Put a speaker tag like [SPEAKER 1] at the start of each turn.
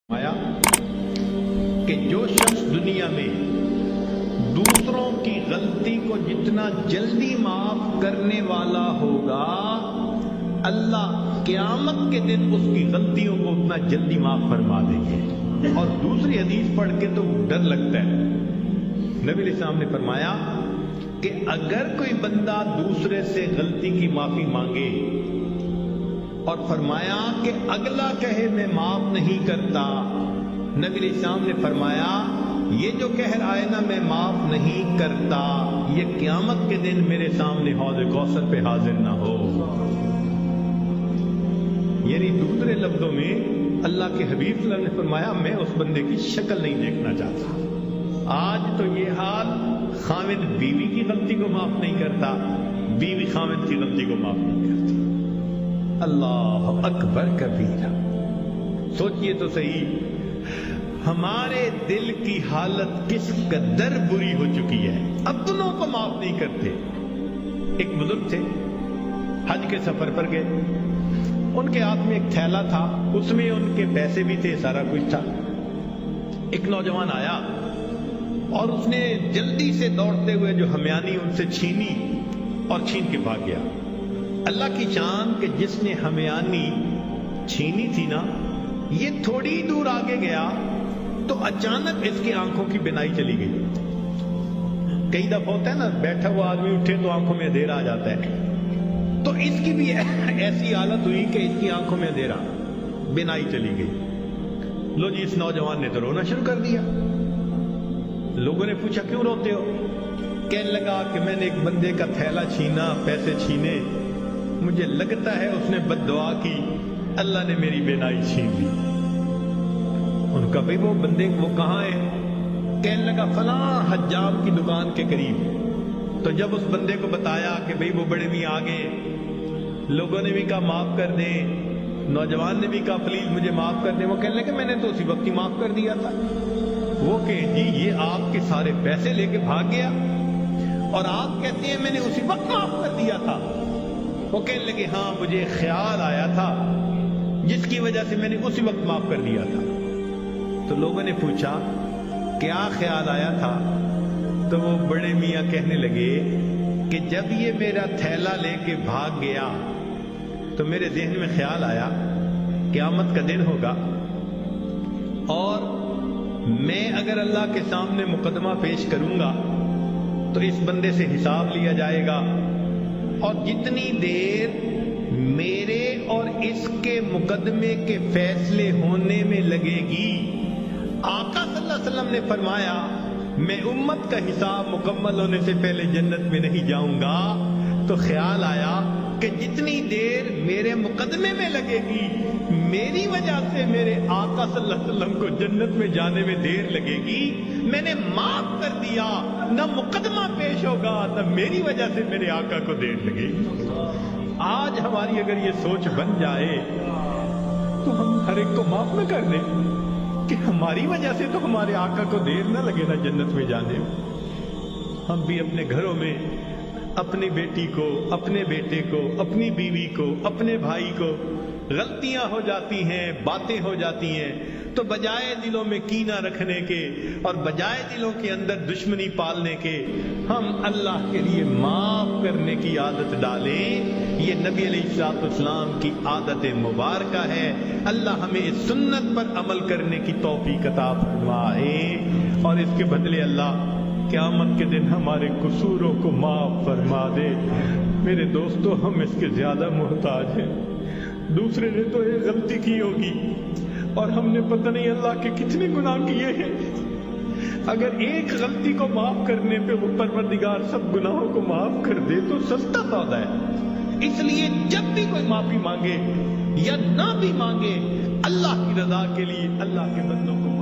[SPEAKER 1] فرمایا کہ جو شخص دنیا میں دوسروں کی غلطی کو جتنا جلدی معاف کرنے والا ہوگا، اللہ قیامت کے دن اس کی غلطیوں کو اتنا جلدی معاف فرما دیں گے۔ اور دوسری حدیث پڑھ کے تو ڈر لگتا ہے۔ نبی علیہ السلام نے فرمایا کہ اگر کوئی بندہ دوسرے سے غلطی کی معافی مانگے اور فرمایا کہ اگلا کہے میں معاف نہیں کرتا، نبی علیہ السلام نے فرمایا یہ جو کہہ رہا ہے نا میں معاف نہیں کرتا، یہ قیامت کے دن میرے سامنے حوض کوثر پہ حاضر نہ ہو۔ یعنی دوسرے لفظوں میں اللہ کے حبیب صلی اللہ علیہ وسلم نے فرمایا میں اس بندے کی شکل نہیں دیکھنا چاہتا۔ آج تو یہ حال، خاوند بیوی کی غلطی کو معاف نہیں کرتا، بیوی خاوند کی غلطی کو معاف نہیں کرتی۔ اللہ اکبر کبیرہ۔ سوچئے تو صحیح، ہمارے دل کی حالت کس قدر بری ہو چکی ہے، اپنوں کو معاف نہیں کرتے۔ ایک بزرگ تھے، حج کے سفر پر گئے، ان کے ہاتھ میں ایک تھیلا تھا، اس میں ان کے پیسے بھی تھے، سارا کچھ تھا۔ ایک نوجوان آیا اور اس نے جلدی سے دوڑتے ہوئے جو ہمیانی ان سے چھینی اور چھین کے بھاگ گیا۔ اللہ کی شان کہ جس نے ہمیانی چھینی تھی نا، یہ تھوڑی دور آگے گیا تو اچانک اس کی آنکھوں کی بینائی چلی گئی۔ کئی دفعہ ہوتا ہے نا، بیٹھا ہوا آدمی اٹھے تو آنکھوں میں اندھیرا آ جاتا ہے، تو اس کی بھی ایسی حالت ہوئی کہ اس کی آنکھوں میں اندھیرا، بینائی چلی گئی۔ لو جی، اس نوجوان نے تو رونا شروع کر دیا۔ لوگوں نے پوچھا کیوں روتے ہو؟ کہنے لگا کہ میں نے ایک بندے کا تھیلا چھینا، پیسے چھینے، مجھے لگتا ہے اس نے بد دعا کی، اللہ نے میری بینائی چھین لی۔ ان کا بھئی وہ بندے وہ کہاں ہے؟ کہنے لگا فلاں حجام کی دکان کے قریب۔ تو جب اس بندے کو بتایا کہ بھئی وہ بڑے میاں آگے، لوگوں نے بھی کہا معاف کر دیں، نوجوان نے بھی کہا پلیز مجھے معاف کر دیں، وہ کہنے لگے میں نے تو اسی وقت ہی معاف کر دیا تھا۔ وہ کہ جی یہ آپ کے سارے پیسے لے کے بھاگ گیا اور آپ کہتے ہیں میں نے اسی وقت معاف کر دیا تھا۔ وہ کہنے لگے ہاں مجھے خیال آیا تھا جس کی وجہ سے میں نے اسی وقت معاف کر دیا تھا۔ تو لوگوں نے پوچھا کیا خیال آیا تھا؟ تو وہ بڑے میاں کہنے لگے کہ جب یہ میرا تھیلا لے کے بھاگ گیا تو میرے ذہن میں خیال آیا قیامت کا دن ہوگا اور میں اگر اللہ کے سامنے مقدمہ پیش کروں گا تو اس بندے سے حساب لیا جائے گا، اور جتنی دیر میرے اور اس کے مقدمے کے فیصلے ہونے میں لگے گی، آقا صلی اللہ علیہ وسلم نے فرمایا میں امت کا حساب مکمل ہونے سے پہلے جنت میں نہیں جاؤں گا۔ تو خیال آیا کہ جتنی دیر میرے مقدمے میں لگے گی، میری وجہ سے میرے آقا صلی اللہ علیہ وسلم کو جنت میں جانے میں دیر لگے گی، میں نے معاف کر دیا، نہ مقدمہ پیش ہوگا نہ میری وجہ سے میرے آقا کو دیر لگے گی۔ آج ہماری اگر یہ سوچ بن جائے تو ہم ہر ایک کو معاف نہ کر دیں کہ ہماری وجہ سے تو ہمارے آقا کو دیر نہ لگے نا جنت میں جانے میں۔ ہم بھی اپنے گھروں میں اپنی بیٹی کو، اپنے بیٹے کو، اپنی بیوی کو، اپنے بھائی کو غلطیاں ہو جاتی ہیں، باتیں ہو جاتی ہیں، تو بجائے دلوں میں کینہ رکھنے کے اور بجائے دلوں کے اندر دشمنی پالنے کے، ہم اللہ کے لیے معاف کرنے کی عادت ڈالیں۔ یہ نبی علیہ السلام کی عادت مبارکہ ہے۔ اللہ ہمیں اس سنت پر عمل کرنے کی توفیق عطا فرمائے، اور اس کے بدلے اللہ قیامت کے دن ہمارے قصوروں کو معاف فرما دے۔ میرے دوستو، ہم اس کے زیادہ محتاج ہیں۔ دوسرے نے تو ایک غلطی کی ہوگی اور ہم نے پتہ نہیں اللہ کے کتنے گناہ کیے ہیں۔ اگر ایک غلطی کو معاف کرنے پہ وہ پروردگار سب گناہوں کو معاف کر دے تو سستا سودا ہے۔ اس لیے جب بھی کوئی معافی مانگے یا نہ بھی مانگے، اللہ کی رضا کے لیے اللہ کے بندوں کو